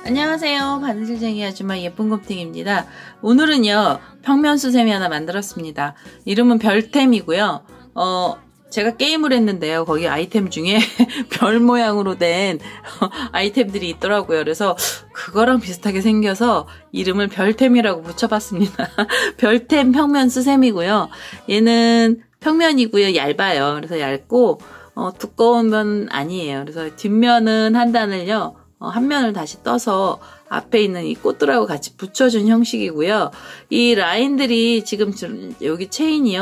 안녕하세요. 바느질쟁이 아줌마 예쁜 곰탱입니다. 오늘은요 평면수세미 하나 만들었습니다. 이름은 별템이고요. 제가 게임을 했는데요. 거기 아이템 중에 별 모양으로 된 아이템들이 있더라고요. 그래서 그거랑 비슷하게 생겨서 이름을 별템이라고 붙여봤습니다. 별템 평면수세미고요. 얘는 평면이고요. 얇아요. 그래서 얇고 두꺼운 면 아니에요. 그래서 뒷면은 한 단을요. 한 면을 다시 떠서 앞에 있는 이 꽃들하고 같이 붙여준 형식이고요. 이 라인들이 지금 여기 체인이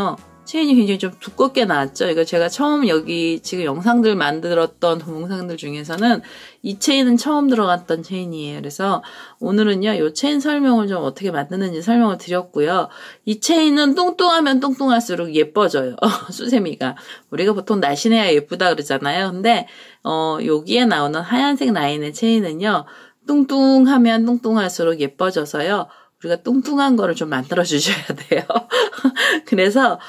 굉장히 좀 두껍게 나왔죠. 이거 제가 처음 여기 지금 영상들 만들었던 동영상들 중에서는 이 체인은 처음 들어갔던 체인이에요. 그래서 오늘은요, 이 체인 설명을 좀 어떻게 만드는지 설명을 드렸고요. 이 체인은 뚱뚱하면 뚱뚱할수록 예뻐져요. 수세미가. 우리가 보통 날씬해야 예쁘다 그러잖아요. 근데, 여기에 나오는 하얀색 라인의 체인은요, 뚱뚱하면 뚱뚱할수록 예뻐져서요. 우리가 뚱뚱한 거를 좀 만들어 주셔야 돼요. 그래서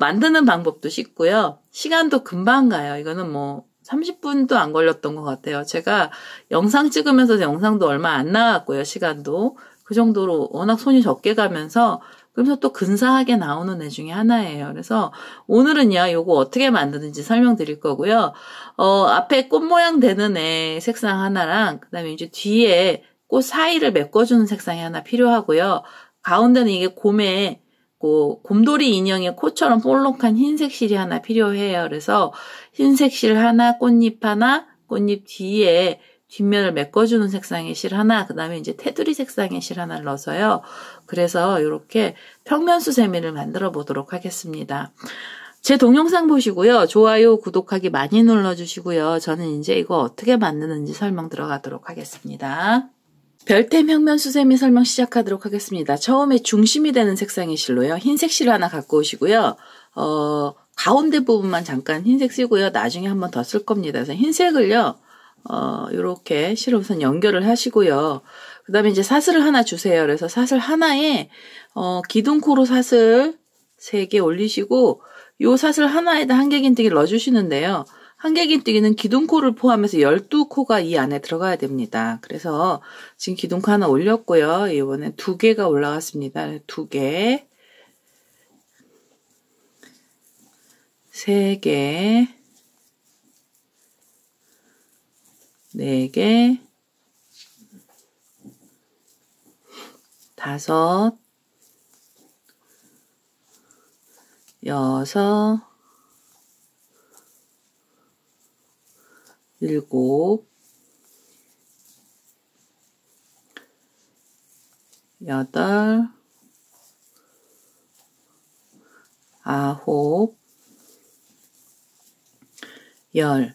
만드는 방법도 쉽고요. 시간도 금방 가요. 이거는 뭐 30분도 안 걸렸던 것 같아요. 제가 영상 찍으면서 영상도 얼마 안 나왔고요. 시간도. 그 정도로 워낙 손이 적게 가면서 그러면서 또 근사하게 나오는 애 중에 하나예요. 그래서 오늘은요, 요거 어떻게 만드는지 설명드릴 거고요. 앞에 꽃 모양 되는 애 색상 하나랑 그다음에 이제 뒤에 꽃 사이를 메꿔주는 색상이 하나 필요하고요. 가운데는 이게 곰돌이 인형의 코처럼 볼록한 흰색 실이 하나 필요해요. 그래서 흰색 실 하나, 꽃잎 하나, 꽃잎 뒤에 뒷면을 메꿔주는 색상의 실 하나, 그 다음에 이제 테두리 색상의 실 하나를 넣어서요. 그래서 이렇게 평면수세미를 만들어 보도록 하겠습니다. 제 동영상 보시고요. 좋아요, 구독하기 많이 눌러주시고요. 저는 이제 이거 어떻게 만드는지 설명 들어가도록 하겠습니다. 별템 평면수세미 설명 시작하도록 하겠습니다. 처음에 중심이 되는 색상의 실로요. 흰색 실 하나 갖고 오시고요. 가운데 부분만 잠깐 흰색 쓰고요. 나중에 한 번 더 쓸 겁니다. 그래서 흰색을요. 이렇게 실을 우선 연결을 하시고요. 그 다음에 이제 사슬을 하나 주세요. 그래서 사슬 하나에, 기둥코로 사슬 3개 올리시고, 요 사슬 하나에다 한길긴뜨기를 넣어주시는데요. 한길긴뜨기는 기둥코를 포함해서 12코가 이 안에 들어가야 됩니다. 그래서 지금 기둥코 하나 올렸고요. 이번에 2개가 올라갔습니다. 2개, 3개, 4개, 5, 6, 7, 8, 9, 10,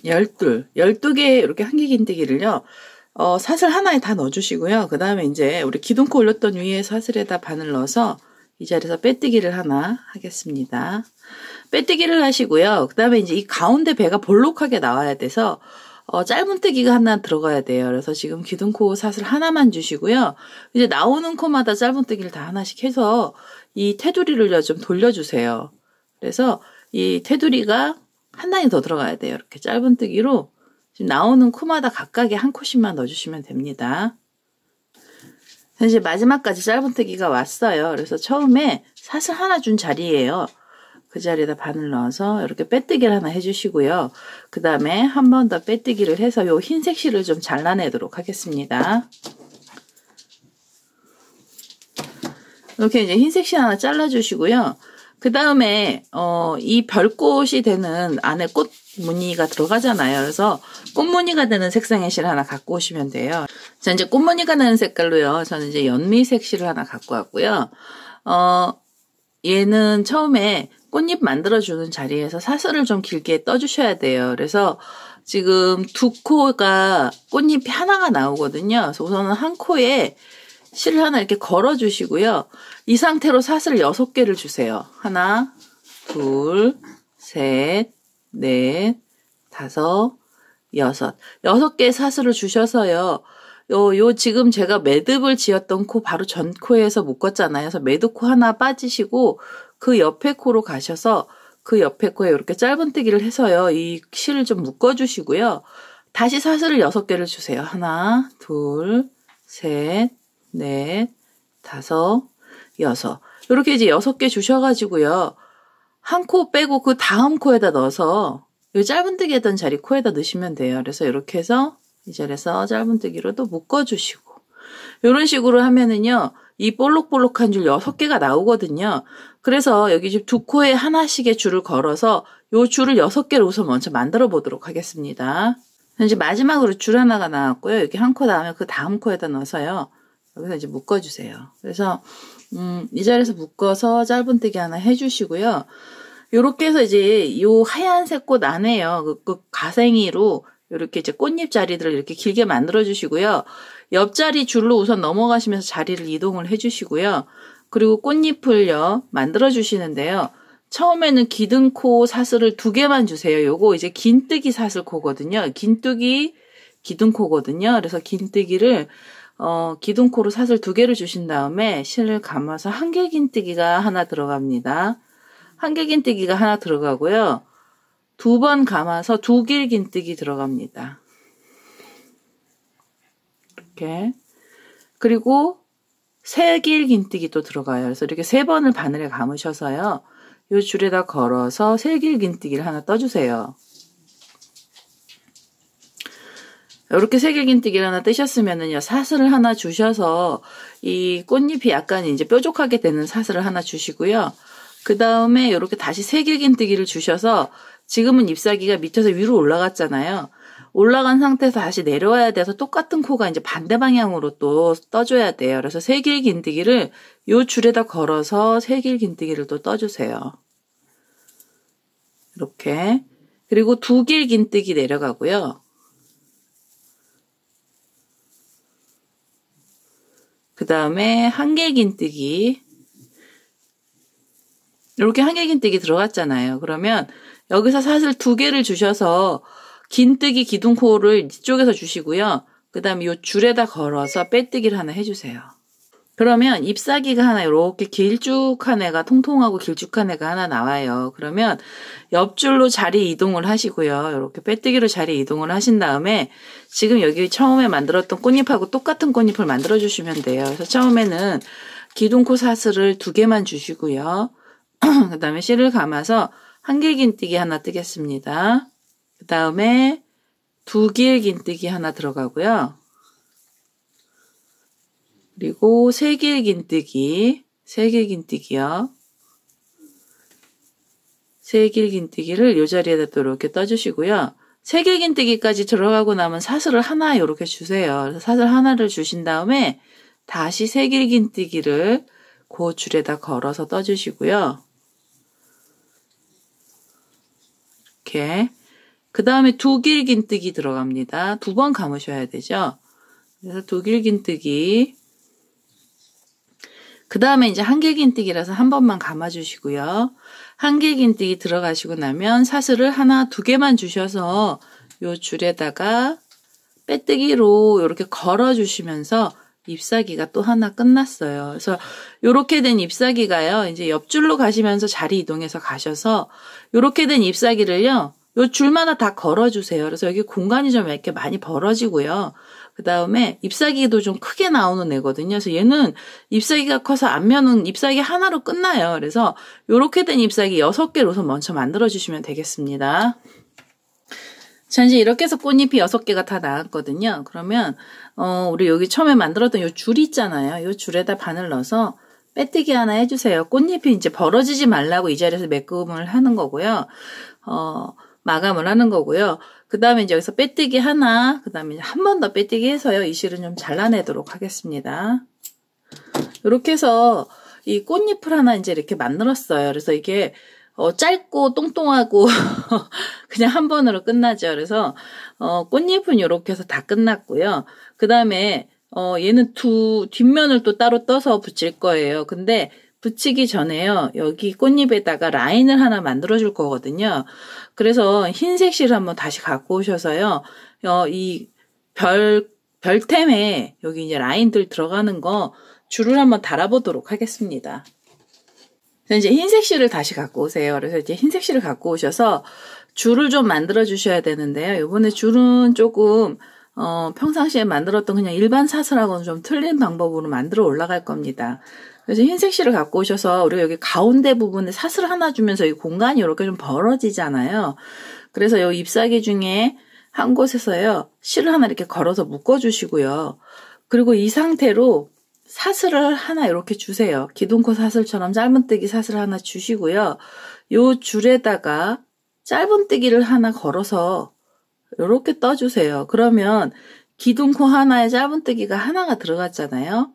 11, 12개 이렇게 한길긴뜨기를요. 사슬 하나에 다 넣어주시고요. 그 다음에 이제 우리 기둥코 올렸던 위에 사슬에다 바늘 넣어서 이 자리에서 빼뜨기를 하나 하겠습니다. 빼뜨기를 하시고요. 그 다음에 이제 이 가운데 배가 볼록하게 나와야 돼서 짧은뜨기가 하나 들어가야 돼요. 그래서 지금 기둥코 사슬 하나만 주시고요. 이제 나오는 코마다 짧은뜨기를 다 하나씩 해서 이 테두리를요 좀 돌려주세요. 그래서 이 테두리가 한 단이 더 들어가야 돼요. 이렇게 짧은뜨기로 지금 나오는 코마다 각각의 한 코씩만 넣어주시면 됩니다. 이제 마지막까지 짧은뜨기가 왔어요. 그래서 처음에 사슬 하나 준 자리예요. 그 자리에다 바늘 넣어서 이렇게 빼뜨기를 하나 해주시고요. 그 다음에 한 번 더 빼뜨기를 해서 요 흰색 실을 좀 잘라내도록 하겠습니다. 이렇게 이제 흰색 실 하나 잘라주시고요. 그 다음에 이 별꽃이 되는 안에 꽃 무늬가 들어가잖아요. 그래서 꽃무늬가 되는 색상의 실 하나 갖고 오시면 돼요. 자, 이제 꽃무늬가 되는 색깔로요. 저는 이제 연미색 실을 하나 갖고 왔고요. 얘는 처음에 꽃잎 만들어주는 자리에서 사슬을 좀 길게 떠주셔야 돼요. 그래서 지금 2코가 꽃잎이 하나가 나오거든요. 그래서 우선은 한 코에 실을 하나 이렇게 걸어주시고요. 이 상태로 사슬 6개를 주세요. 하나, 둘, 셋, 넷, 다섯, 여섯. 6개의 사슬을 주셔서요. 요 지금 제가 매듭을 지었던 코 바로 전 코에서 묶었잖아요. 그래서 매듭코 하나 빠지시고 그 옆에 코로 가셔서 그 옆에 코에 이렇게 짧은뜨기를 해서요. 이 실을 좀 묶어주시고요. 다시 사슬을 6개를 주세요. 하나, 둘, 셋, 넷, 다섯, 여섯. 이렇게 이제 6개 주셔가지고요. 한 코 빼고 그 다음 코에다 넣어서 이 짧은뜨기 했던 자리 코에다 넣으시면 돼요. 그래서 이렇게 해서 이 자리에서 짧은뜨기로 또 묶어주시고 이런 식으로 하면은요. 이 볼록볼록한 줄 6개가 나오거든요. 그래서 여기 지금 2코에 하나씩의 줄을 걸어서 이 줄을 6개를 우선 먼저 만들어 보도록 하겠습니다. 이제 마지막으로 줄 하나가 나왔고요. 이렇게 한 코 나오면 그 다음 코에다 넣어서요. 여기서 이제 묶어주세요. 그래서 이 자리에서 묶어서 짧은뜨기 하나 해주시고요. 요렇게 해서 이제 요 하얀색 꽃 안에요. 그 가생이로 이렇게 이제 꽃잎 자리들을 이렇게 길게 만들어 주시고요. 옆자리 줄로 우선 넘어가시면서 자리를 이동을 해 주시고요. 그리고 꽃잎을요, 만들어 주시는데요. 처음에는 기둥코 사슬을 2개만 주세요. 요거 이제 긴뜨기 사슬코거든요. 긴뜨기 기둥코거든요. 그래서 긴뜨기를 기둥코로 사슬 2개를 주신 다음에 실을 감아서 한길 긴뜨기가 하나 들어갑니다. 한길 긴뜨기가 하나 들어가고요. 2번 감아서 2길 긴뜨기 들어갑니다. 이렇게. 그리고 3길 긴뜨기 또 들어가요. 그래서 이렇게 3번을 바늘에 감으셔서요. 이 줄에다 걸어서 3길 긴뜨기를 하나 떠주세요. 이렇게 3길 긴뜨기를 하나 뜨셨으면은요, 사슬을 하나 주셔서 이 꽃잎이 약간 이제 뾰족하게 되는 사슬을 하나 주시고요. 그 다음에 이렇게 다시 3길 긴뜨기를 주셔서 지금은 잎사귀가 밑에서 위로 올라갔잖아요. 올라간 상태에서 다시 내려와야 돼서 똑같은 코가 이제 반대 방향으로 또 떠줘야 돼요. 그래서 3길 긴뜨기를 이 줄에다 걸어서 3길 긴뜨기를 또 떠주세요. 이렇게. 그리고 2길 긴뜨기 내려가고요. 그 다음에 한길 긴뜨기. 이렇게 한길 긴뜨기 들어갔잖아요. 그러면 여기서 사슬 2개를 주셔서 긴뜨기 기둥코를 이쪽에서 주시고요. 그 다음에 이 줄에다 걸어서 빼뜨기를 하나 해주세요. 그러면 잎사귀가 하나 이렇게 길쭉한 애가 통통하고 길쭉한 애가 하나 나와요. 그러면 옆줄로 자리 이동을 하시고요. 이렇게 빼뜨기로 자리 이동을 하신 다음에 지금 여기 처음에 만들었던 꽃잎하고 똑같은 꽃잎을 만들어 주시면 돼요. 그래서 처음에는 기둥코 사슬을 2개만 주시고요. 그 다음에 실을 감아서 한길 긴뜨기 하나 뜨겠습니다. 그 다음에 2길 긴뜨기 하나 들어가고요. 그리고 3길 긴뜨기, 3길 긴뜨기요. 3길 긴뜨기를 이 자리에다 또 이렇게 떠주시고요. 3길 긴뜨기까지 들어가고 나면 사슬을 하나 이렇게 주세요. 그래서 사슬 하나를 주신 다음에 다시 3길 긴뜨기를 그 줄에다 걸어서 떠주시고요. 이렇게. 그 다음에 2길 긴뜨기 들어갑니다. 2번 감으셔야 되죠. 그래서 2길 긴뜨기. 그 다음에 이제 한길 긴뜨기라서 한 번만 감아주시고요. 한길 긴뜨기 들어가시고 나면 사슬을 하나 2개만 주셔서 요 줄에다가 빼뜨기로 이렇게 걸어주시면서 잎사귀가 또 하나 끝났어요. 그래서 요렇게 된 잎사귀가요. 이제 옆줄로 가시면서 자리 이동해서 가셔서 요렇게 된 잎사귀를요. 요 줄마다 다 걸어주세요. 그래서 여기 공간이 좀 이렇게 많이 벌어지고요. 그 다음에 잎사귀도 좀 크게 나오는 애거든요. 그래서 얘는 잎사귀가 커서 앞면은 잎사귀 하나로 끝나요. 그래서 요렇게 된 잎사귀 6개를 우선 먼저 만들어주시면 되겠습니다. 자, 이제 이렇게 해서 꽃잎이 6개가 다 나왔거든요. 그러면 우리 여기 처음에 만들었던 요 줄 있잖아요. 요 줄에다 바늘 넣어서 빼뜨기 하나 해주세요. 꽃잎이 이제 벌어지지 말라고 이 자리에서 매금을 하는 거고요. 마감을 하는 거고요. 그 다음에 이제 여기서 빼뜨기 하나, 그 다음에 한 번 더 빼뜨기 해서요. 이 실은 좀 잘라내도록 하겠습니다. 이렇게 해서 이 꽃잎을 하나 이제 이렇게 만들었어요. 그래서 이게 짧고 똥똥하고 그냥 한 번으로 끝나죠. 그래서 꽃잎은 이렇게 해서 다 끝났고요. 그 다음에 얘는 뒷면을 또 따로 떠서 붙일 거예요. 근데 붙이기 전에요. 여기 꽃잎에다가 라인을 하나 만들어 줄 거거든요. 그래서 흰색 실을 한번 다시 갖고 오셔서요. 이 별템에 여기 이제 라인들 들어가는 거 줄을 한번 달아보도록 하겠습니다. 이제 흰색 실을 다시 갖고 오세요. 그래서 이제 흰색 실을 갖고 오셔서 줄을 좀 만들어 주셔야 되는데요. 이번에 줄은 조금 평상시에 만들었던 그냥 일반 사슬하고는 좀 틀린 방법으로 만들어 올라갈 겁니다. 그래서 흰색 실을 갖고 오셔서 우리가 여기 가운데 부분에 사슬 하나 주면서 이 공간이 이렇게 좀 벌어지잖아요. 그래서 이 잎사귀 중에 한 곳에서요. 실을 하나 이렇게 걸어서 묶어 주시고요. 그리고 이 상태로 사슬을 하나 이렇게 주세요. 기둥코 사슬처럼 짧은뜨기 사슬을 하나 주시고요. 요 줄에다가 짧은뜨기를 하나 걸어서 이렇게 떠주세요. 그러면 기둥코 하나에 짧은뜨기가 하나가 들어갔잖아요.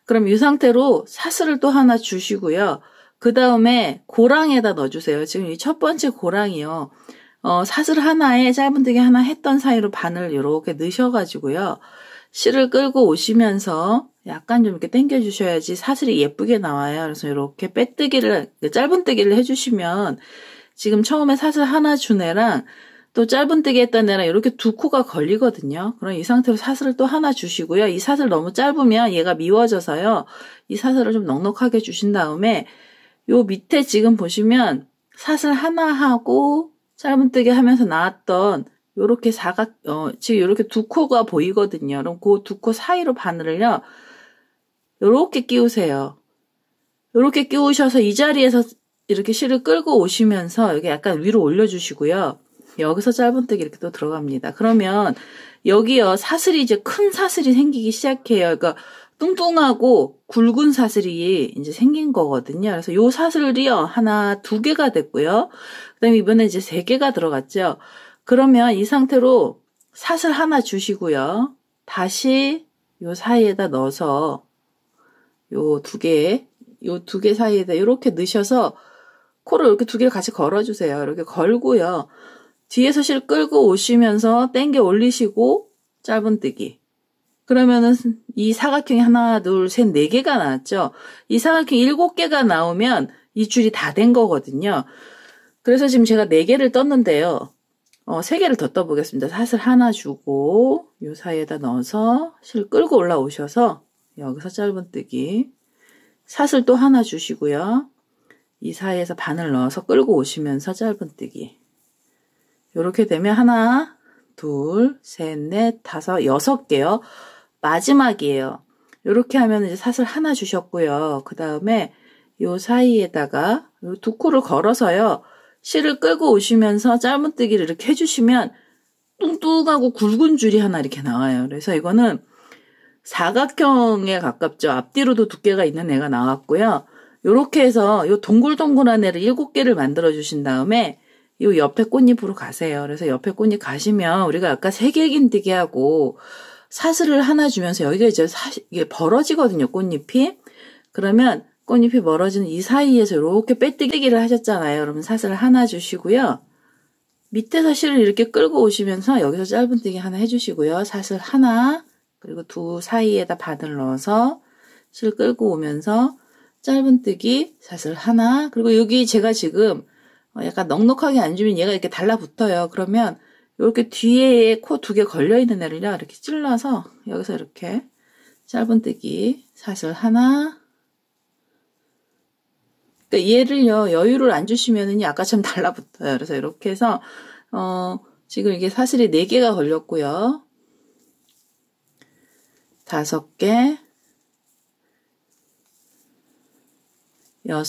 그럼 이 상태로 사슬을 또 하나 주시고요. 그 다음에 고랑에다 넣어주세요. 지금 이 첫 번째 고랑이요. 사슬 하나에 짧은뜨기 하나 했던 사이로 바늘 이렇게 넣으셔가지고요. 실을 끌고 오시면서 약간 좀 이렇게 당겨 주셔야지 사슬이 예쁘게 나와요. 그래서 이렇게 짧은뜨기를 해주시면 지금 처음에 사슬 하나 준 애랑 또 짧은뜨기 했던 애랑 이렇게 두 코가 걸리거든요. 그럼 이 상태로 사슬을 또 하나 주시고요. 이 사슬 너무 짧으면 얘가 미워져서요. 이 사슬을 좀 넉넉하게 주신 다음에 요 밑에 지금 보시면 사슬 하나 하고 짧은뜨기 하면서 나왔던 요렇게 지금 요렇게 두 코가 보이거든요. 그럼 그 두 코 사이로 바늘을요. 요렇게 끼우세요. 요렇게 끼우셔서 이 자리에서 이렇게 실을 끌고 오시면서 여기 약간 위로 올려주시고요. 여기서 짧은뜨기 이렇게 또 들어갑니다. 그러면 여기요 사슬이 이제 큰 사슬이 생기기 시작해요. 그러니까 뚱뚱하고 굵은 사슬이 이제 생긴 거거든요. 그래서 요 사슬이요 하나, 두 개가 됐고요. 그다음에 이번에 이제 세 개가 들어갔죠. 그러면 이 상태로 사슬 하나 주시고요. 다시 요 사이에다 넣어서 요 두 개 사이에다 이렇게 넣으셔서 코를 이렇게 두 개를 같이 걸어주세요. 이렇게 걸고요. 뒤에서 실 끌고 오시면서 당겨 올리시고 짧은뜨기. 그러면은 이 사각형이 하나, 둘, 셋, 네 개가 나왔죠. 이 사각형 7개가 나오면 이 줄이 다 된 거거든요. 그래서 지금 제가 4개를 떴는데요. 3개를 더 떠보겠습니다. 사슬 하나 주고 요 사이에다 넣어서 실 끌고 올라오셔서 여기서 짧은뜨기. 사슬 또 하나 주시고요. 이 사이에서 바늘 넣어서 끌고 오시면서 짧은뜨기. 요렇게 되면 하나, 둘, 셋, 넷, 다섯, 6개요. 마지막이에요. 요렇게 하면 이제 사슬 하나 주셨고요. 그 다음에 요 사이에다가 요 두 코를 걸어서요. 실을 끌고 오시면서 짧은뜨기를 이렇게 해주시면 뚱뚱하고 굵은 줄이 하나 이렇게 나와요. 그래서 이거는 사각형에 가깝죠. 앞뒤로도 두께가 있는 애가 나왔고요. 요렇게 해서 요 동글동글한 애를 7개를 만들어 주신 다음에 요 옆에 꽃잎으로 가세요. 그래서 옆에 꽃잎 가시면 우리가 아까 3개 긴뜨기 하고 사슬을 하나 주면서 여기가 이제 이게 벌어지거든요. 꽃잎이. 그러면 꽃잎이 멀어지는 이 사이에서 이렇게 빼뜨기를 하셨잖아요. 그러면 사슬을 하나 주시고요. 밑에서 실을 이렇게 끌고 오시면서 여기서 짧은뜨기 하나 해주시고요. 사슬 하나, 그리고 두 사이에다 바늘 넣어서 실 끌고 오면서 짧은뜨기, 사슬 하나, 그리고 여기 제가 지금 약간 넉넉하게 안 주면 얘가 이렇게 달라붙어요. 그러면 이렇게 뒤에 코 2개 걸려있는 애를요. 이렇게 찔러서 여기서 이렇게 짧은뜨기, 사슬 하나, 그러니까 얘를요, 여유를 안 주시면은요, 아까처럼 달라붙어요. 그래서 이렇게 해서, 지금 이게 사슬이 4개가 걸렸고요. 5개, 6,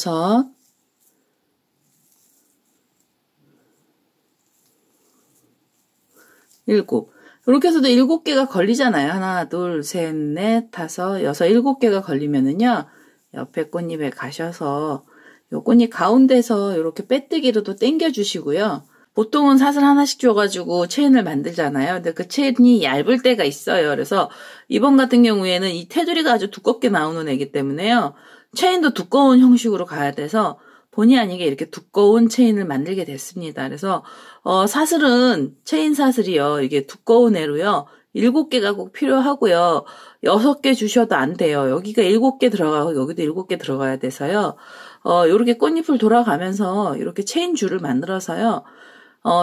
7. 이렇게 해서도 7개가 걸리잖아요. 하나, 둘, 셋, 넷, 다섯, 여섯, 7개가 걸리면은요, 옆에 꽃잎에 가셔서 요 꽃잎 가운데서 이렇게 빼뜨기로도 당겨 주시고요. 보통은 사슬 하나씩 줘가지고 체인을 만들잖아요. 근데 그 체인이 얇을 때가 있어요. 그래서 이번 같은 경우에는 이 테두리가 아주 두껍게 나오는 애기 때문에요. 체인도 두꺼운 형식으로 가야 돼서 본의 아니게 이렇게 두꺼운 체인을 만들게 됐습니다. 그래서 사슬은 체인 사슬이요. 이게 두꺼운 애로요. 7개가 꼭 필요하고요. 6개 주셔도 안 돼요. 여기가 7개 들어가고 여기도 7개 들어가야 돼서요. 요렇게 꽃잎을 돌아가면서 이렇게 체인 줄을 만들어서요.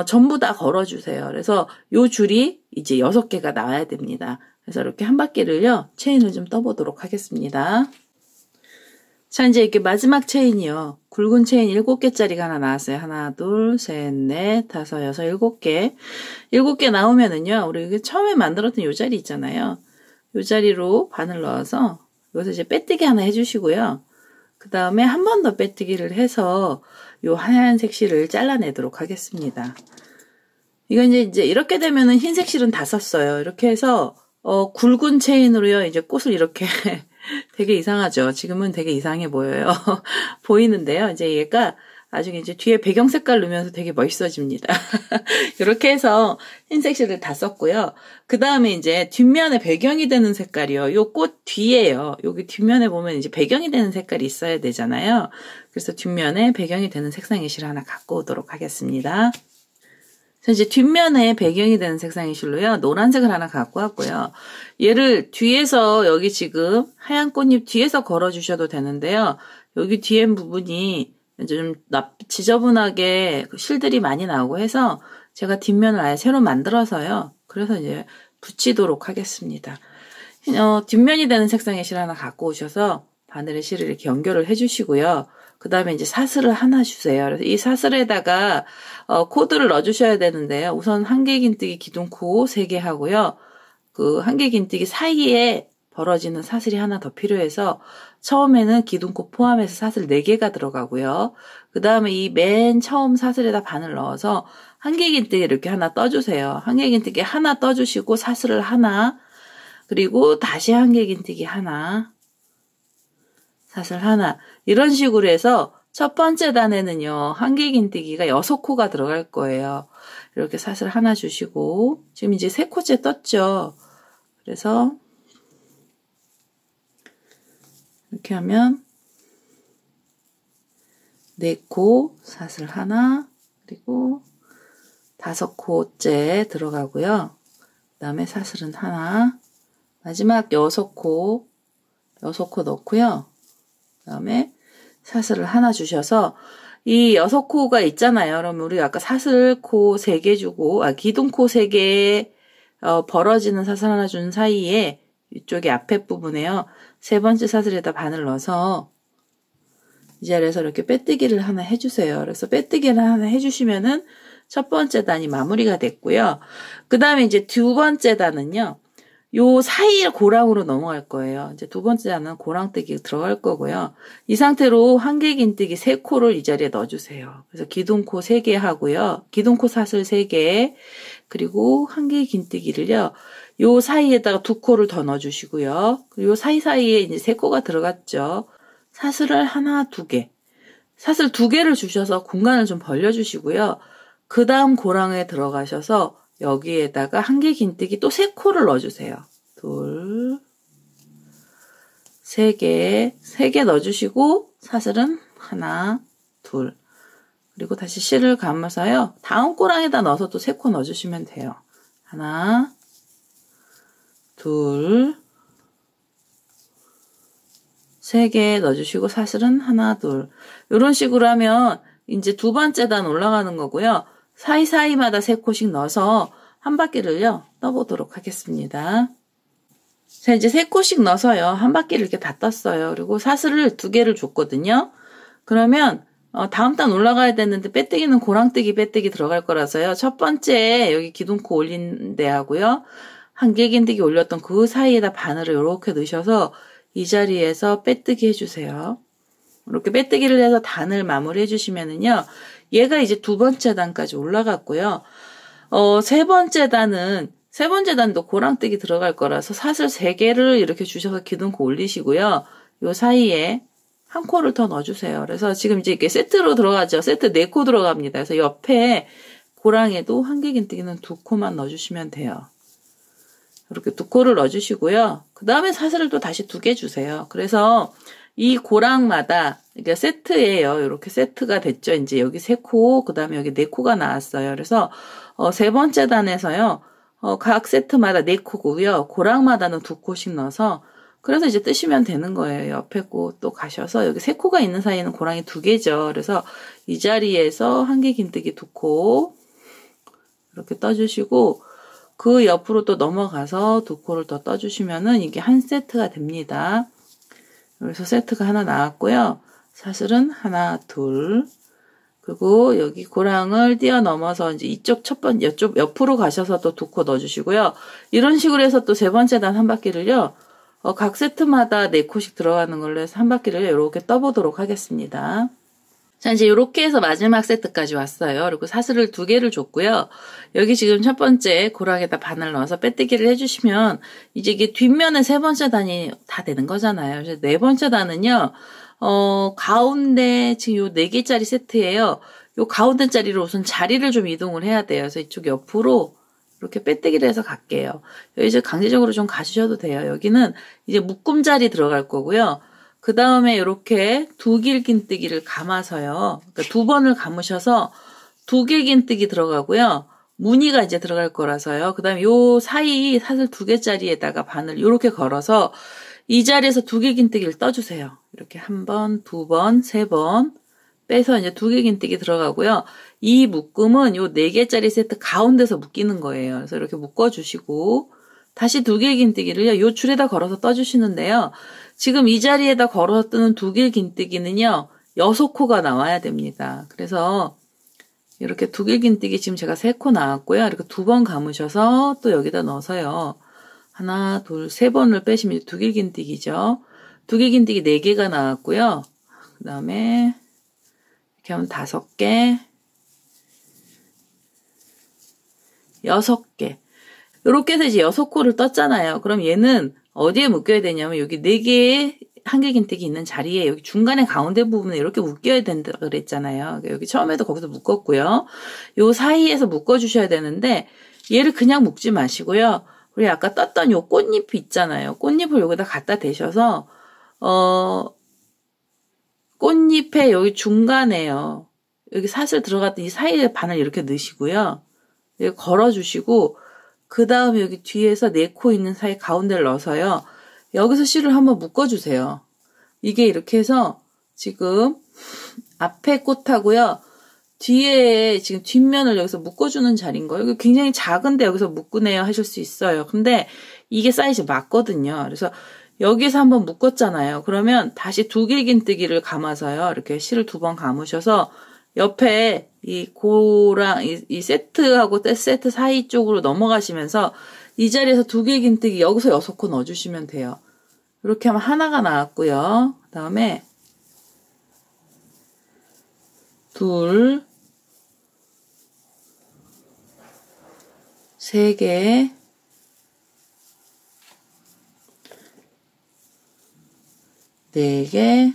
전부 다 걸어주세요. 그래서 요 줄이 이제 6개가 나와야 됩니다. 그래서 이렇게 한 바퀴를요. 체인을 좀 떠보도록 하겠습니다. 자, 이제 이렇게 마지막 체인이요. 굵은 체인 7개짜리가 하나 나왔어요. 하나, 둘, 셋, 넷, 다섯, 여섯, 7개. 7개 나오면은요, 우리 이게 처음에 만들었던 요 자리 있잖아요. 요 자리로 바늘 넣어서, 여기서 이제 빼뜨기 하나 해주시고요. 그 다음에 한 번 더 빼뜨기를 해서, 요 하얀색 실을 잘라내도록 하겠습니다. 이거 이제 이렇게 되면은 흰색 실은 다 썼어요. 이렇게 해서, 굵은 체인으로요, 이제 꽃을 이렇게, 되게 이상하죠. 지금은 되게 이상해 보여요. 보이는데요. 이제 얘가 나중에 이제 뒤에 배경 색깔 넣으면서 되게 멋있어집니다. 이렇게 해서 흰색 실을 다 썼고요. 그 다음에 이제 뒷면에 배경이 되는 색깔이요. 요 꽃 뒤에요. 여기 뒷면에 보면 이제 배경이 되는 색깔이 있어야 되잖아요. 그래서 뒷면에 배경이 되는 색상의 실 하나 갖고 오도록 하겠습니다. 그래서 이제 뒷면에 배경이 되는 색상의 실로요. 노란색을 하나 갖고 왔고요. 얘를 뒤에서 여기 지금 하얀 꽃잎 뒤에서 걸어주셔도 되는데요. 여기 뒤에 부분이 이제 좀 지저분하게 실들이 많이 나오고 해서 제가 뒷면을 아예 새로 만들어서요. 그래서 이제 붙이도록 하겠습니다. 뒷면이 되는 색상의 실 하나 갖고 오셔서 바늘에 실을 이렇게 연결을 해주시고요. 그 다음에 이제 사슬을 하나 주세요. 그래서 이 사슬에다가 코드를 넣어주셔야 되는데요. 우선 한길긴뜨기 기둥코 3개 하고요. 그 한길긴뜨기 사이에 벌어지는 사슬이 하나 더 필요해서 처음에는 기둥코 포함해서 사슬 4개가 들어가고요. 그 다음에 이 맨 처음 사슬에다 바늘 넣어서 한길긴뜨기 이렇게 하나 떠주세요. 한길긴뜨기 하나 떠주시고 사슬을 하나, 그리고 다시 한길긴뜨기 하나, 사슬 하나, 이런 식으로 해서 첫 번째 단에는요, 한길긴뜨기가 6코가 들어갈 거예요. 이렇게 사슬 하나 주시고, 지금 이제 3코째 떴죠. 그래서 이렇게 하면 4코, 사슬 하나, 그리고 5코째 들어가고요. 그 다음에 사슬은 하나, 마지막 6코 넣고요. 그 다음에 사슬을 하나 주셔서 이 6코가 있잖아요. 그러면 우리 아까 사슬코 3개 주고, 기둥코 3개 벌어지는 사슬 하나 준 사이에 이쪽에 앞에 부분에요. 3번째 사슬에다 바늘 넣어서 이 자리에서 이렇게 빼뜨기를 하나 해주세요. 그래서 빼뜨기를 하나 해주시면은 첫 번째 단이 마무리가 됐고요. 그 다음에 이제 두 번째 단은요. 요 사이에 고랑으로 넘어갈 거예요. 이제 두 번째 단은 고랑뜨기 들어갈 거고요. 이 상태로 한길긴뜨기 3코를 이 자리에 넣어주세요. 그래서 기둥코 3개 하고요. 기둥코 사슬 3개, 그리고 한길긴뜨기를요. 요 사이에다가 2코를 더 넣어주시고요. 그리고 요 사이사이에 이제 3코가 들어갔죠. 사슬을 하나, 2개. 사슬 2개를 주셔서 공간을 좀 벌려주시고요. 그 다음 고랑에 들어가셔서 여기에다가 한길긴뜨기 또 3코를 넣어주세요. 2, 3개, 3개 넣어주시고 사슬은 하나, 2, 그리고 다시 실을 감아서요. 다음 고랑에다 넣어서 또 3코 넣어주시면 돼요. 하나, 2, 3개 넣어주시고 사슬은 하나, 2. 이런 식으로 하면 이제 두 번째 단 올라가는 거고요. 사이사이마다 3코씩 넣어서 한 바퀴를요 떠보도록 하겠습니다. 자, 이제 3코씩 넣어서요 한 바퀴를 이렇게 다 떴어요. 그리고 사슬을 2개를 줬거든요. 그러면 다음 단 올라가야 되는데 빼뜨기는 고랑뜨기 빼뜨기 들어갈 거라서요. 첫 번째 여기 기둥코 올린 데 하고요. 한길긴뜨기 올렸던 그 사이에다 바늘을 이렇게 넣으셔서 이 자리에서 빼뜨기 해주세요. 이렇게 빼뜨기를 해서 단을 마무리 해주시면은요. 얘가 이제 두 번째 단까지 올라갔고요. 세 번째 단도 고랑뜨기 들어갈 거라서 사슬 3개를 이렇게 주셔서 기둥코 올리시고요. 요 사이에 한 코를 더 넣어주세요. 그래서 지금 이제 이렇게 세트로 들어가죠. 세트 4코 들어갑니다. 그래서 옆에 고랑에도 한길긴뜨기는 2코만 넣어주시면 돼요. 이렇게 2코를 넣어주시고요. 그 다음에 사슬을 또 다시 2개 주세요. 그래서 이 고랑마다, 그러니까 세트예요. 이렇게 세트가 됐죠. 이제 여기 3코, 그 다음에 여기 4코가 나왔어요. 그래서, 3번째 단에서요, 각 세트마다 4코고요. 고랑마다는 2코씩 넣어서, 그래서 이제 뜨시면 되는 거예요. 옆에 코 또 가셔서, 여기 3코가 있는 사이에는 고랑이 2개죠. 그래서 이 자리에서 한 개 긴뜨기 2코, 이렇게 떠주시고, 그 옆으로 또 넘어가서 2코를 더 떠주시면은 이게 한 세트가 됩니다. 그래서 세트가 하나 나왔고요. 사슬은 하나, 둘. 그리고 여기 고랑을 뛰어넘어서 이제 이쪽 이쪽 옆으로 가셔서 또 2코 넣어주시고요. 이런 식으로 해서 또 3번째 단 한 바퀴를요. 각 세트마다 4코씩 들어가는 걸로 해서 한 바퀴를 이렇게 떠보도록 하겠습니다. 자, 이제 이렇게 해서 마지막 세트까지 왔어요. 그리고 사슬을 2개를 줬고요. 여기 지금 첫 번째 고랑에다 바늘 넣어서 빼뜨기를 해주시면 이제 이게 뒷면에 3번째 단이 다 되는 거잖아요. 그래서 4번째 단은요, 가운데 지금 요 4개짜리 세트예요. 요 가운데 자리로 우선 자리를 좀 이동을 해야 돼요. 그래서 이쪽 옆으로 이렇게 빼뜨기를 해서 갈게요. 여기 이제 강제적으로 좀 가주셔도 돼요. 여기는 이제 묶음 자리 들어갈 거고요. 그 다음에 이렇게 2길 긴뜨기를 감아서요. 그러니까 2번을 감으셔서 2길 긴뜨기 들어가고요. 무늬가 이제 들어갈 거라서요. 그 다음에 요 사이 사슬 2개짜리에다가 바늘 이렇게 걸어서 이 자리에서 2길 긴뜨기를 떠주세요. 이렇게 1번, 2번, 3번 빼서 이제 2길 긴뜨기 들어가고요. 이 묶음은 요 4개짜리 세트 가운데서 묶이는 거예요. 그래서 이렇게 묶어주시고 다시 2길 긴뜨기를요. 요 줄에다 걸어서 떠주시는데요. 지금 이 자리에다 걸어서 뜨는 2길 긴뜨기는요. 6코가 나와야 됩니다. 그래서 이렇게 2길 긴뜨기 지금 제가 3코 나왔고요. 이렇게 2번 감으셔서 또 여기다 넣어서요. 하나, 둘, 3번을 빼시면 2길 긴뜨기죠. 2길 긴뜨기 4개가 나왔고요. 그 다음에 이렇게 하면 5개, 6개. 이렇게 해서 이제 6코를 떴잖아요. 그럼 얘는 어디에 묶여야 되냐면 여기 4개의 한길 긴뜨기 있는 자리에 여기 중간에 가운데 부분에 이렇게 묶여야 된다 그랬잖아요. 여기 처음에도 거기서 묶었고요. 요 사이에서 묶어주셔야 되는데 얘를 그냥 묶지 마시고요. 우리 아까 떴던 요 꽃잎이 있잖아요. 꽃잎을 여기다 갖다 대셔서 꽃잎에 여기 중간에요. 여기 사슬 들어갔던 이 사이에 바늘 이렇게 넣으시고요. 여기 걸어주시고 그 다음에 여기 뒤에서 4코 있는 사이 가운데를 넣어서요. 여기서 실을 한번 묶어주세요. 이게 이렇게 해서 지금 앞에 꽃하고요. 뒤에 지금 뒷면을 여기서 묶어주는 자리인 거예요. 이거 굉장히 작은데 여기서 묶으네요 하실 수 있어요. 근데 이게 사이즈 맞거든요. 그래서 여기서 한번 묶었잖아요. 그러면 다시 2길 긴뜨기를 감아서요. 이렇게 실을 2번 감으셔서 옆에 이 고랑 이 세트하고 세트 사이 쪽으로 넘어가시면서 이 자리에서 2길 긴뜨기 여기서 6코 넣어주시면 돼요. 이렇게 하면 하나가 나왔고요. 그 다음에 둘, 3개, 4개,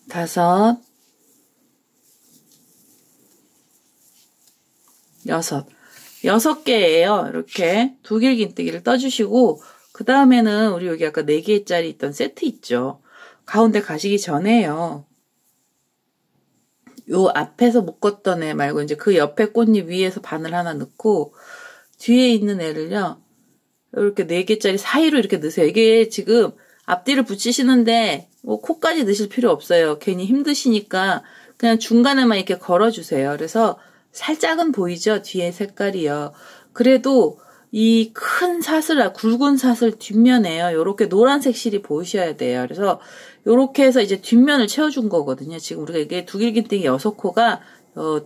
5, 6개예요. 이렇게 2길 긴뜨기를 떠주시고 그 다음에는 우리 여기 아까 4개짜리 있던 세트 있죠. 가운데 가시기 전에요. 요 앞에서 묶었던 애 말고 이제 그 옆에 꽃잎 위에서 바늘 하나 넣고 뒤에 있는 애를요. 이렇게 4개짜리 사이로 이렇게 넣으세요. 이게 지금 앞뒤를 붙이시는데 뭐 코까지 넣으실 필요 없어요. 괜히 힘드시니까 그냥 중간에만 이렇게 걸어주세요. 그래서 살짝은 보이죠? 뒤에 색깔이요. 그래도 이 큰 사슬, 굵은 사슬 뒷면에요. 요렇게 노란색 실이 보이셔야 돼요. 그래서 요렇게 해서 이제 뒷면을 채워준 거거든요. 지금 우리가 이게 2길 긴뜨기 6코가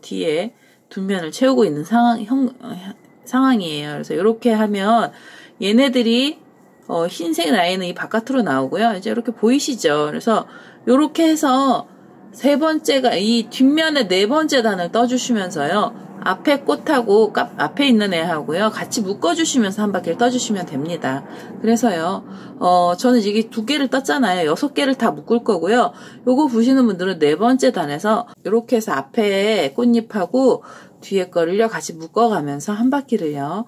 뒤에 뒷면을 채우고 있는 상황이에요. 그래서 요렇게 하면 얘네들이 흰색 라인은 이 바깥으로 나오고요. 이제 이렇게 보이시죠? 그래서 요렇게 해서 세 번째가 이 뒷면에 4번째 단을 떠주시면서요. 앞에 꽃하고 앞에 있는 애하고요. 같이 묶어주시면서 한 바퀴를 떠주시면 됩니다. 그래서요. 저는 이게 2개를 떴잖아요. 6개를 다 묶을 거고요. 요거 보시는 분들은 4번째 단에서 이렇게 해서 앞에 꽃잎하고 뒤에 거를요. 같이 묶어가면서 한 바퀴를요.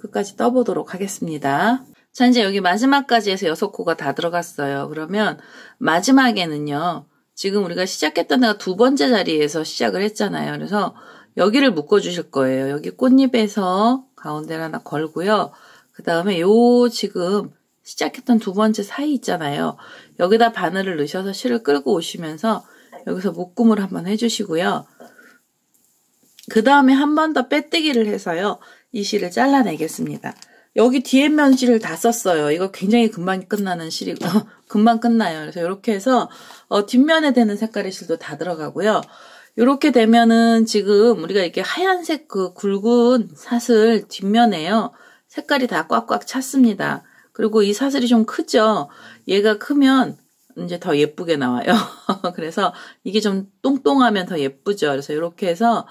끝까지 떠보도록 하겠습니다. 자, 이제 여기 마지막까지 해서 6코가 다 들어갔어요. 그러면 마지막에는요. 지금 우리가 시작했던 데가 두 번째 자리에서 시작을 했잖아요. 그래서 여기를 묶어주실 거예요. 여기 꽃잎에서 가운데를 하나 걸고요. 그 다음에 요 지금 시작했던 두 번째 사이 있잖아요. 여기다 바늘을 넣으셔서 실을 끌고 오시면서 여기서 묶음을 한번 해주시고요. 그 다음에 한 번 더 빼뜨기를 해서요. 이 실을 잘라내겠습니다. 여기 뒤에 면실을 다 썼어요. 이거 굉장히 금방 끝나는 실이고 금방 끝나요. 그래서 이렇게 해서 뒷면에 되는 색깔의 실도 다 들어가고요. 이렇게 되면은 지금 우리가 이렇게 하얀색 그 굵은 사슬 뒷면에요. 색깔이 다 꽉꽉 찼습니다. 그리고 이 사슬이 좀 크죠. 얘가 크면 이제 더 예쁘게 나와요. 그래서 이게 좀 똥똥하면 더 예쁘죠. 그래서 이렇게 해서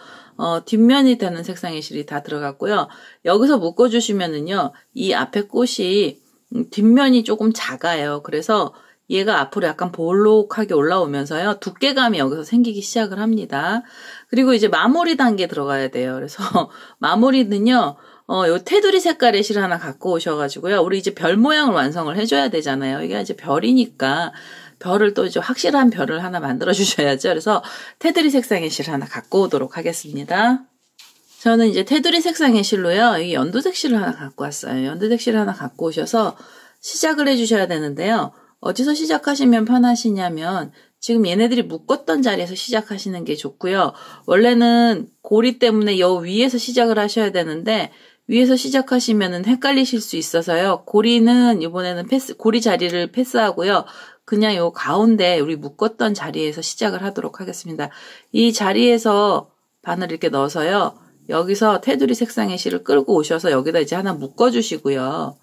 뒷면이 되는 색상의 실이 다 들어갔고요. 여기서 묶어주시면은요, 이 앞에 꽃이 뒷면이 조금 작아요. 그래서 얘가 앞으로 약간 볼록하게 올라오면서요, 두께감이 여기서 생기기 시작을 합니다. 그리고 이제 마무리 단계 들어가야 돼요. 그래서 마무리는요, 요 테두리 색깔의 실 하나 갖고 오셔가지고요, 우리 이제 별 모양을 완성을 해줘야 되잖아요. 이게 이제 별이니까. 별을 또 이제 확실한 별을 하나 만들어 주셔야죠. 그래서 테두리 색상의 실 하나 갖고 오도록 하겠습니다. 저는 이제 테두리 색상의 실로요. 이 연두색 실을 하나 갖고 왔어요. 연두색 실을 하나 갖고 오셔서 시작을 해 주셔야 되는데요. 어디서 시작하시면 편하시냐면 지금 얘네들이 묶었던 자리에서 시작하시는 게 좋고요. 원래는 고리 때문에 여 위에서 시작을 하셔야 되는데 위에서 시작하시면은 헷갈리실 수 있어서요. 고리는 이번에는 고리 자리를 패스하고요. 그냥 요 가운데 우리 묶었던 자리에서 시작을 하도록 하겠습니다. 이 자리에서 바늘 이렇게 넣어서요. 여기서 테두리 색상의 실을 끌고 오셔서 여기다 이제 하나 묶어주시고요.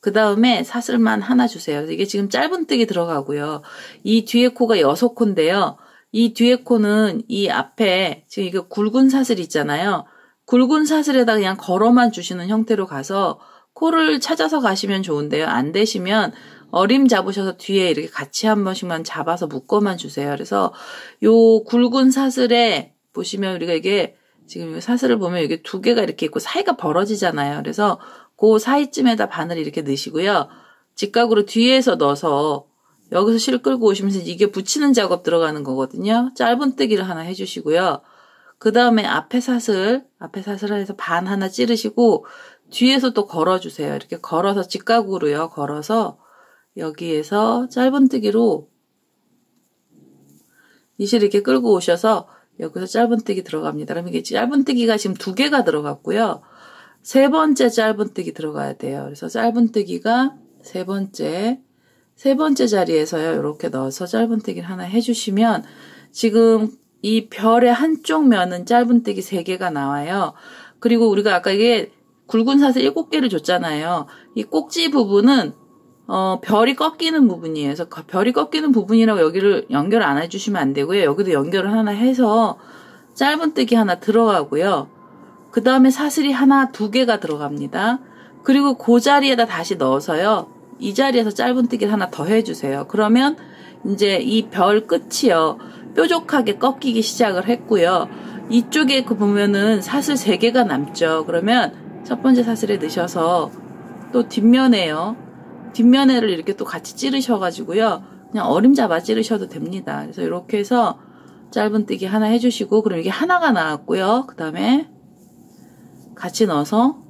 그 다음에 사슬만 하나 주세요. 이게 지금 짧은뜨기 들어가고요. 이 뒤에 코가 6코인데요. 이 뒤에 코는 이 앞에 지금 이게 굵은 사슬 있잖아요. 굵은 사슬에다 그냥 걸어만 주시는 형태로 가서 코를 찾아서 가시면 좋은데요. 안 되시면 어림 잡으셔서 뒤에 이렇게 같이 한 번씩만 잡아서 묶어만 주세요. 그래서 요 굵은 사슬에 보시면 우리가 이게 지금 이 사슬을 보면 이게 두 개가 이렇게 있고 사이가 벌어지잖아요. 그래서 그 사이쯤에다 바늘을 이렇게 넣으시고요. 직각으로 뒤에서 넣어서 여기서 실 끌고 오시면서 이게 붙이는 작업 들어가는 거거든요. 짧은뜨기를 하나 해주시고요. 그 다음에 앞에 사슬 해서 반 하나 찌르시고 뒤에서 또 걸어주세요. 이렇게 걸어서 직각으로요. 걸어서 여기에서 짧은뜨기로 이 실 이렇게 끌고 오셔서 여기서 짧은뜨기 들어갑니다. 그럼 이게 짧은뜨기가 지금 2개가 들어갔고요. 세 번째 짧은뜨기 들어가야 돼요. 그래서 짧은뜨기가 세 번째 자리에서요. 이렇게 넣어서 짧은뜨기를 하나 해주시면 지금 이 별의 한쪽 면은 짧은뜨기 3개가 나와요. 그리고 우리가 아까 이게 굵은 사슬 7개를 줬잖아요. 이 꼭지 부분은 별이 꺾이는 부분이에요. 그래서 별이 꺾이는 부분이라고 여기를 연결 안 해주시면 안 되고요. 여기도 연결을 하나 해서 짧은뜨기 하나 들어가고요. 그 다음에 사슬이 하나 2개가 들어갑니다. 그리고 그 자리에다 다시 넣어서요. 이 자리에서 짧은뜨기를 하나 더 해주세요. 그러면 이제 이 별 끝이요. 뾰족하게 꺾이기 시작을 했고요. 이쪽에 보면은 사슬 3개가 남죠. 그러면 첫 번째 사슬에 넣으셔서 또 뒷면에를 이렇게 또 같이 찌르셔가지고요. 그냥 어림 잡아 찌르셔도 됩니다. 그래서 이렇게 해서 짧은뜨기 하나 해주시고, 그럼 이게 하나가 나왔고요. 그 다음에 같이 넣어서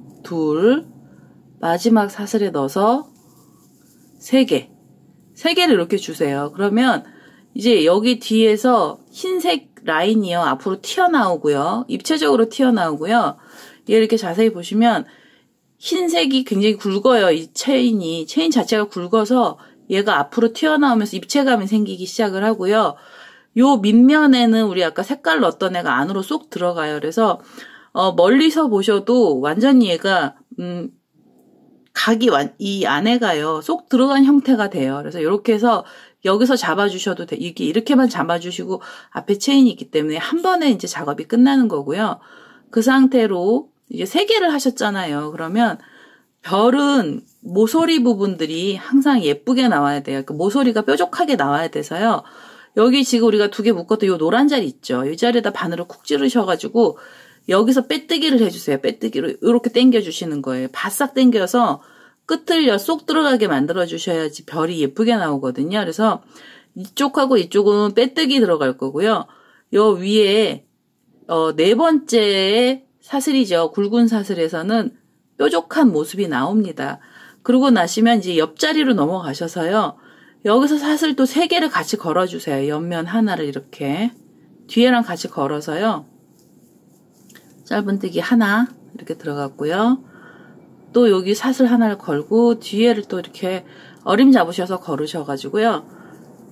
마지막 사슬에 넣어서 3개를 이렇게 주세요. 그러면 이제 여기 뒤에서 흰색 라인이요. 앞으로 튀어나오고요. 입체적으로 튀어나오고요. 얘 이렇게 자세히 보시면 흰색이 굉장히 굵어요. 이 체인 자체가 굵어서 얘가 앞으로 튀어나오면서 입체감이 생기기 시작을 하고요. 요 밑면에는 우리 아까 색깔 넣었던 애가 안으로 쏙 들어가요. 그래서 멀리서 보셔도 완전히 얘가 각이 이 안에가요. 쏙 들어간 형태가 돼요. 그래서 이렇게 해서 여기서 잡아주셔도 돼. 이렇게만 잡아주시고 앞에 체인이 있기 때문에 한 번에 이제 작업이 끝나는 거고요. 그 상태로 이제 3개를 하셨잖아요. 그러면 별은 모서리 부분들이 항상 예쁘게 나와야 돼요. 그 모서리가 뾰족하게 나와야 돼서요. 여기 지금 우리가 2개 묶었던 요 노란 자리 있죠. 이 자리에다 바늘을 쿡 찌르셔가지고 여기서 빼뜨기를 해주세요. 빼뜨기로 이렇게 당겨주시는 거예요. 바싹 당겨서 끝을 쏙 들어가게 만들어 주셔야지 별이 예쁘게 나오거든요. 그래서 이쪽하고 이쪽은 빼뜨기 들어갈 거고요. 요 위에 네 번째 사슬이죠. 굵은 사슬에서는 뾰족한 모습이 나옵니다. 그러고 나시면 이제 옆자리로 넘어가셔서요. 여기서 사슬 또 3개를 같이 걸어주세요. 옆면 하나를 이렇게 뒤에랑 같이 걸어서요. 짧은뜨기 하나 이렇게 들어갔고요. 또 여기 사슬 하나를 걸고 뒤에를 또 이렇게 어림 잡으셔서 걸으셔가지고요.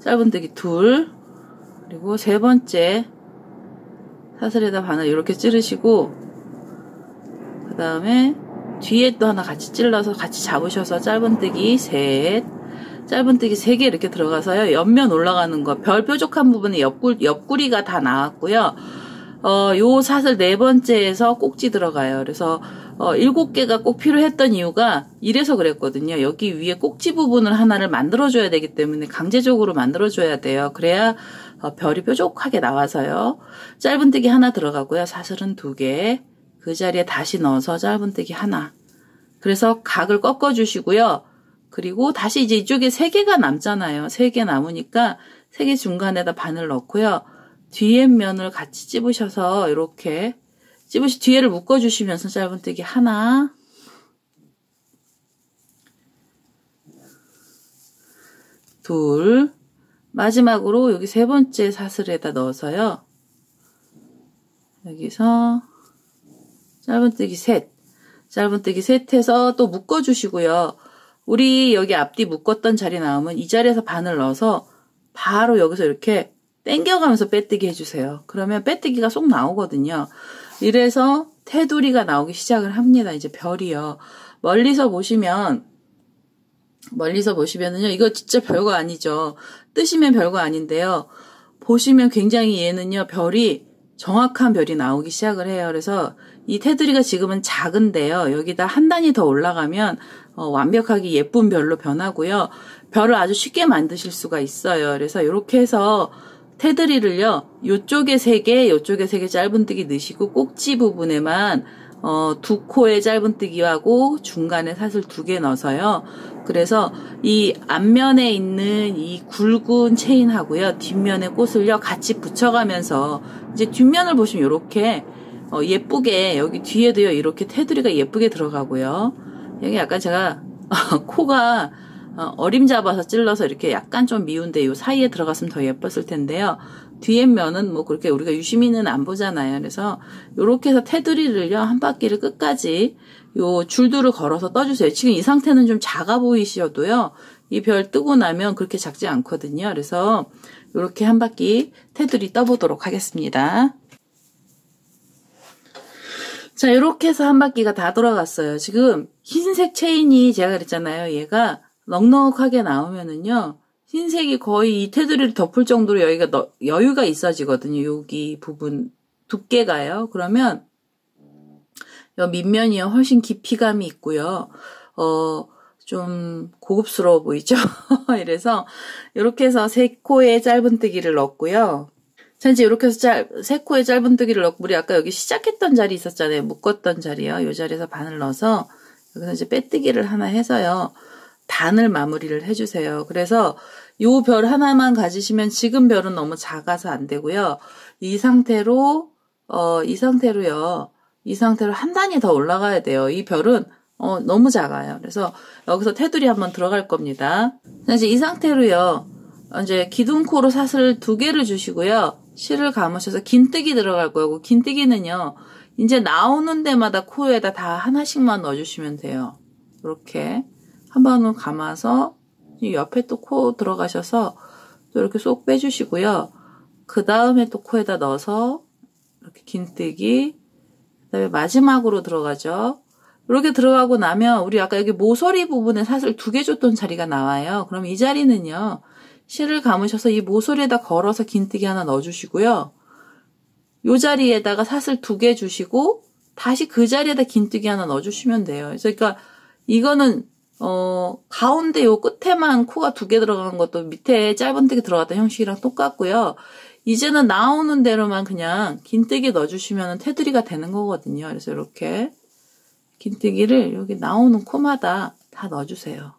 짧은뜨기 둘, 그리고 3번째 사슬에다 바늘 이렇게 찌르시고, 그 다음에 뒤에 또 하나 같이 찔러서 같이 잡으셔서 짧은뜨기 셋, 짧은뜨기 3개 이렇게 들어가서요. 옆면 올라가는 거, 별 뾰족한 부분에 옆구리가 다 나왔고요. 요 사슬 4번째에서 꼭지 들어가요. 그래서 7개가 꼭 필요했던 이유가 이래서 그랬거든요. 여기 위에 꼭지 부분을 하나를 만들어줘야 되기 때문에 강제적으로 만들어줘야 돼요. 그래야 별이 뾰족하게 나와서요. 짧은뜨기 하나 들어가고요. 사슬은 2개. 그 자리에 다시 넣어서 짧은뜨기 하나. 그래서 각을 꺾어주시고요. 그리고 다시 이제 이쪽에 3개가 남잖아요. 3개 남으니까 3개 중간에다 바늘 넣고요. 뒤에 면을 같이 찝으셔서 이렇게 뒤에를 묶어주시면서 짧은뜨기 하나, 둘, 마지막으로 여기 3번째 사슬에다 넣어서요. 여기서 짧은뜨기 셋, 짧은뜨기 셋 해서 또 묶어주시고요. 우리 여기 앞뒤 묶었던 자리 나오면 이 자리에서 바늘 넣어서 바로 여기서 이렇게 당겨가면서 빼뜨기 해주세요. 그러면 빼뜨기가 쏙 나오거든요. 이래서 테두리가 나오기 시작을 합니다. 이제 별이요. 멀리서 보시면은요, 이거 진짜 별거 아니죠. 뜨시면 별거 아닌데요. 보시면 굉장히 얘는요, 별이 정확한 별이 나오기 시작을 해요. 그래서 이 테두리가 지금은 작은데요. 여기다 한 단이 더 올라가면 완벽하게 예쁜 별로 변하고요. 별을 아주 쉽게 만드실 수가 있어요. 그래서 이렇게 해서 테두리를요, 요쪽에 3개, 요쪽에 3개 짧은뜨기 넣으시고 꼭지 부분에만 2코의 짧은뜨기하고 중간에 사슬 2개 넣어서요. 그래서 이 앞면에 있는 이 굵은 체인하고요, 뒷면의 꽃을요 같이 붙여가면서 이제 뒷면을 보시면 이렇게 예쁘게 여기 뒤에도요 이렇게 테두리가 예쁘게 들어가고요. 여기 약간 제가 코가 어림 잡아서 찔러서 이렇게 약간 좀 미운데 요 사이에 들어갔으면 더 예뻤을 텐데요. 뒤에 면은 뭐 그렇게 우리가 유심히는 안 보잖아요. 그래서 요렇게 해서 테두리를요 한 바퀴를 끝까지 요 줄들을 걸어서 떠주세요. 지금 이 상태는 좀 작아 보이셔도요. 이 별 뜨고 나면 그렇게 작지 않거든요. 그래서 요렇게 한 바퀴 테두리 떠보도록 하겠습니다. 자, 요렇게 해서 한 바퀴가 다 돌아갔어요. 지금 흰색 체인이 제가 그랬잖아요. 얘가 넉넉하게 나오면은요, 흰색이 거의 이 테두리를 덮을 정도로 여기가 여유가 있어지거든요. 여기 부분 두께가요. 그러면 요 밑면이요 훨씬 깊이감이 있고요. 좀 고급스러워 보이죠? 이래서 이렇게 해서 3코의 짧은뜨기를 넣었고요. 자, 이제 이렇게 해서 3코의 짧은뜨기를 넣고 우리 아까 여기 시작했던 자리 있었잖아요. 묶었던 자리요. 이 자리에서 바늘 넣어서 여기서 이제 빼뜨기를 하나 해서요. 단을 마무리를 해주세요. 그래서 요 별 하나만 가지시면 지금 별은 너무 작아서 안 되고요. 이 상태로요. 이 상태로 한 단이 더 올라가야 돼요. 이 별은 너무 작아요. 그래서 여기서 테두리 한번 들어갈 겁니다. 이제 이 상태로요. 이제 기둥코로 사슬 2개를 주시고요. 실을 감으셔서 긴뜨기 들어갈 거고, 긴뜨기는요. 이제 나오는 데마다 코에다 다 하나씩만 넣어주시면 돼요. 이렇게 한 번을 감아서 옆에 또 코 들어가셔서 또 이렇게 쏙 빼주시고요. 그 다음에 또 코에다 넣어서 이렇게 긴뜨기, 그 다음에 마지막으로 들어가죠. 이렇게 들어가고 나면 우리 아까 여기 모서리 부분에 사슬 2개 줬던 자리가 나와요. 그럼 이 자리는요. 실을 감으셔서 이 모서리에다 걸어서 긴뜨기 하나 넣어주시고요. 이 자리에다가 사슬 2개 주시고 다시 그 자리에다 긴뜨기 하나 넣어주시면 돼요. 그러니까 이거는 가운데 요 끝에만 코가 2개 들어간 것도 밑에 짧은뜨기 들어갔던 형식이랑 똑같고요. 이제는 나오는 대로만 그냥 긴뜨기 넣어주시면 테두리가 되는 거거든요. 그래서 이렇게 긴뜨기를 여기 나오는 코마다 다 넣어주세요.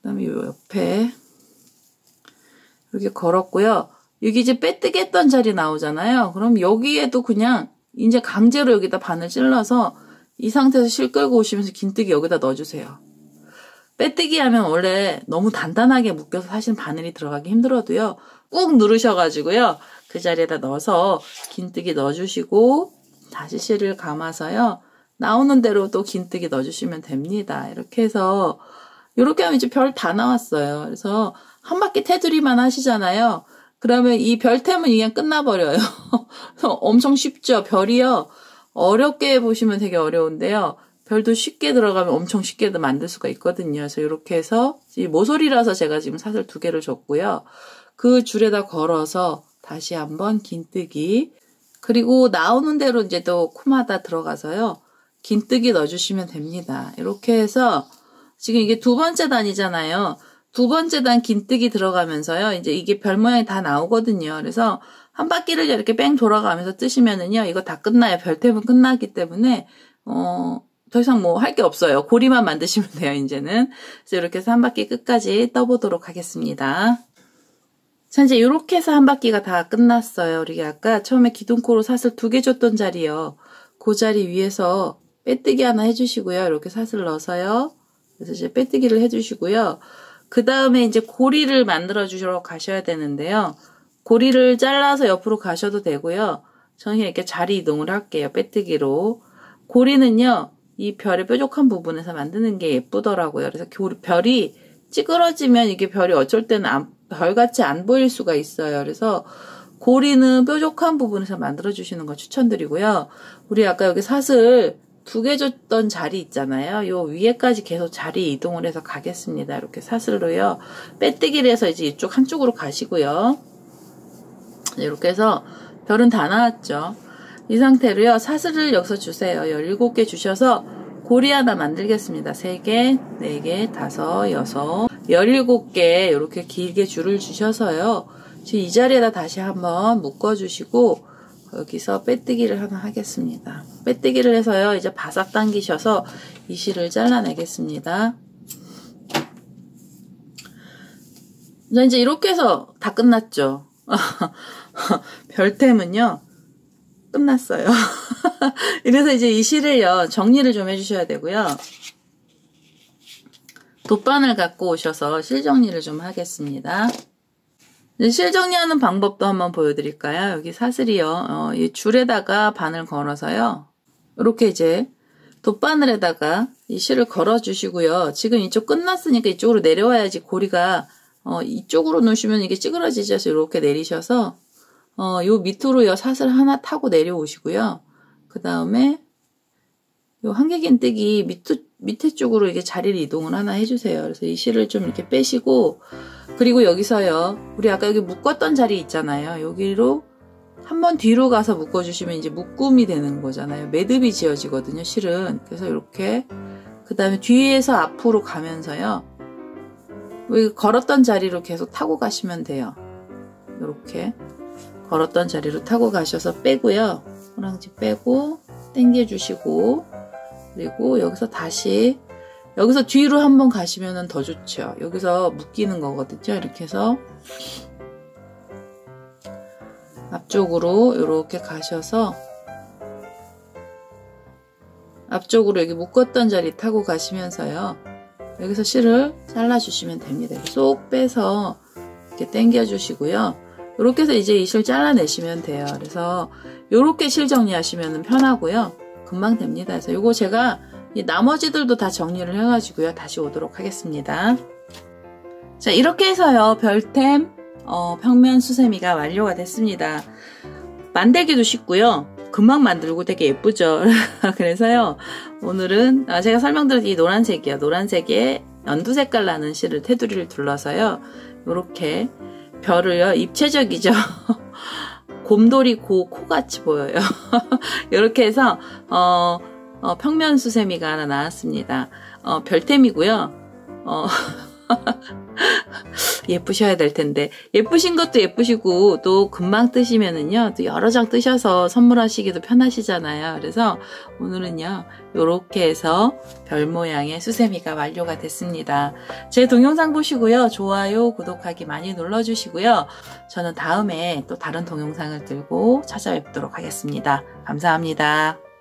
그 다음에 요 옆에 이렇게 걸었고요. 여기 이제 빼뜨기 했던 자리 나오잖아요. 그럼 여기에도 그냥 이제 강제로 여기다 바늘 찔러서 이 상태에서 실 끌고 오시면서 긴뜨기 여기다 넣어주세요. 빼뜨기 하면 원래 너무 단단하게 묶여서 사실 바늘이 들어가기 힘들어도요. 꾹 누르셔가지고요. 그 자리에다 넣어서 긴뜨기 넣어주시고 다시 실을 감아서요. 나오는 대로 또 긴뜨기 넣어주시면 됩니다. 이렇게 해서 이렇게 하면 이제 별 다 나왔어요. 그래서 한 바퀴 테두리만 하시잖아요. 그러면 이 별템은 그냥 끝나버려요. 엄청 쉽죠. 별이요. 어렵게 보시면 되게 어려운데요. 별도 쉽게 들어가면 엄청 쉽게 만들 수가 있거든요. 그래서 이렇게 해서 이 모서리라서 제가 지금 사슬 2개를 줬고요. 그 줄에다 걸어서 다시 한번 긴뜨기, 그리고 나오는 대로 이제 또 코마다 들어가서요. 긴뜨기 넣어주시면 됩니다. 이렇게 해서 지금 이게 두 번째 단이잖아요. 두 번째 단 긴뜨기 들어가면서요. 이제 이게 별 모양이 다 나오거든요. 그래서 한 바퀴를 이렇게 뺑 돌아가면서 뜨시면은요. 이거 다 끝나요. 별템은 끝나기 때문에 더 이상 뭐 할 게 없어요. 고리만 만드시면 돼요. 이제는. 그래서 이렇게 해서 한 바퀴 끝까지 떠보도록 하겠습니다. 자, 이제 이렇게 해서 한 바퀴가 다 끝났어요. 우리 아까 처음에 기둥코로 사슬 2개 줬던 자리요. 그 자리 위에서 빼뜨기 하나 해주시고요. 이렇게 사슬 넣어서요. 그래서 이제 빼뜨기를 해주시고요. 그 다음에 이제 고리를 만들어 주시러 가셔야 되는데요. 고리를 잘라서 옆으로 가셔도 되고요. 저는 이렇게 자리 이동을 할게요. 빼뜨기로. 고리는요. 이 별의 뾰족한 부분에서 만드는 게 예쁘더라고요. 그래서 별이 찌그러지면 이게 별이 어쩔 때는 별같이 안 보일 수가 있어요. 그래서 고리는 뾰족한 부분에서 만들어 주시는 거 추천드리고요. 우리 아까 여기 사슬 2개 줬던 자리 있잖아요. 요 위에까지 계속 자리 이동을 해서 가겠습니다. 이렇게 사슬로요. 빼뜨기를 해서 이제 이쪽 한쪽으로 가시고요. 이렇게 해서 별은 다 나왔죠. 이 상태로요. 사슬을 여기서 주세요. 17개 주셔서 고리 하나 만들겠습니다. 3개, 4개, 5, 6, 17개 이렇게 길게 줄을 주셔서요. 지금 이 자리에다 다시 한번 묶어주시고 여기서 빼뜨기를 하나 하겠습니다. 빼뜨기를 해서요. 이제 바싹 당기셔서 이 실을 잘라내겠습니다. 이제 이렇게 해서 다 끝났죠. 별템은요. 끝났어요. 이래서 이제 이 실을요. 정리를 좀 해주셔야 되고요. 돗바늘 갖고 오셔서 실 정리를 좀 하겠습니다. 실 정리하는 방법도 한번 보여드릴까요? 여기 사슬이요. 이 줄에다가 바늘 걸어서요. 이렇게 이제 돗바늘에다가 이 실을 걸어 주시고요. 지금 이쪽 끝났으니까 이쪽으로 내려와야지 고리가 이쪽으로 놓으시면 이게 찌그러지죠. 이렇게 내리셔서 요 밑으로요 사슬 하나 타고 내려오시고요. 그 다음에 요 한길긴뜨기 밑에 쪽으로 이게 자리를 이동을 하나 해주세요. 그래서 이 실을 좀 이렇게 빼시고, 그리고 여기서요 우리 아까 여기 묶었던 자리 있잖아요. 여기로 한번 뒤로 가서 묶어주시면 이제 묶음이 되는 거잖아요. 매듭이 지어지거든요. 실은. 그래서 이렇게 그 다음에 뒤에서 앞으로 가면서요 여기 걸었던 자리로 계속 타고 가시면 돼요. 이렇게 걸었던 자리로 타고 가셔서 빼고요. 호랑지 빼고 당겨주시고, 그리고 여기서 다시 여기서 뒤로 한번 가시면 더 좋죠. 여기서 묶이는 거거든요. 이렇게 해서 앞쪽으로 이렇게 가셔서 앞쪽으로 여기 묶었던 자리 타고 가시면서요. 여기서 실을 잘라주시면 됩니다. 쏙 빼서 이렇게 당겨주시고요. 이렇게 해서 이제 이 실 잘라내시면 돼요. 그래서 이렇게 실 정리하시면 편하고요. 금방 됩니다. 그래서 이거 제가 이 나머지들도 다 정리를 해가지고요. 다시 오도록 하겠습니다. 자, 이렇게 해서요. 별템 평면 수세미가 완료가 됐습니다. 만들기도 쉽고요. 금방 만들고 되게 예쁘죠. 그래서요. 오늘은 제가 설명드린 이 노란색이요. 노란색에 연두 색깔 나는 실을 테두리를 둘러서요. 이렇게 별을요. 입체적이죠. 곰돌이 코같이 보여요. 이렇게 해서 평면 수세미가 하나 나왔습니다. 별템이고요. 예쁘셔야 될 텐데 예쁘신 것도 예쁘시고 또 금방 뜨시면은요 또 여러 장 뜨셔서 선물하시기도 편하시잖아요. 그래서 오늘은요 요렇게 해서 별 모양의 수세미가 완료가 됐습니다. 제 동영상 보시고요 좋아요 구독하기 많이 눌러주시고요. 저는 다음에 또 다른 동영상을 들고 찾아뵙도록 하겠습니다. 감사합니다.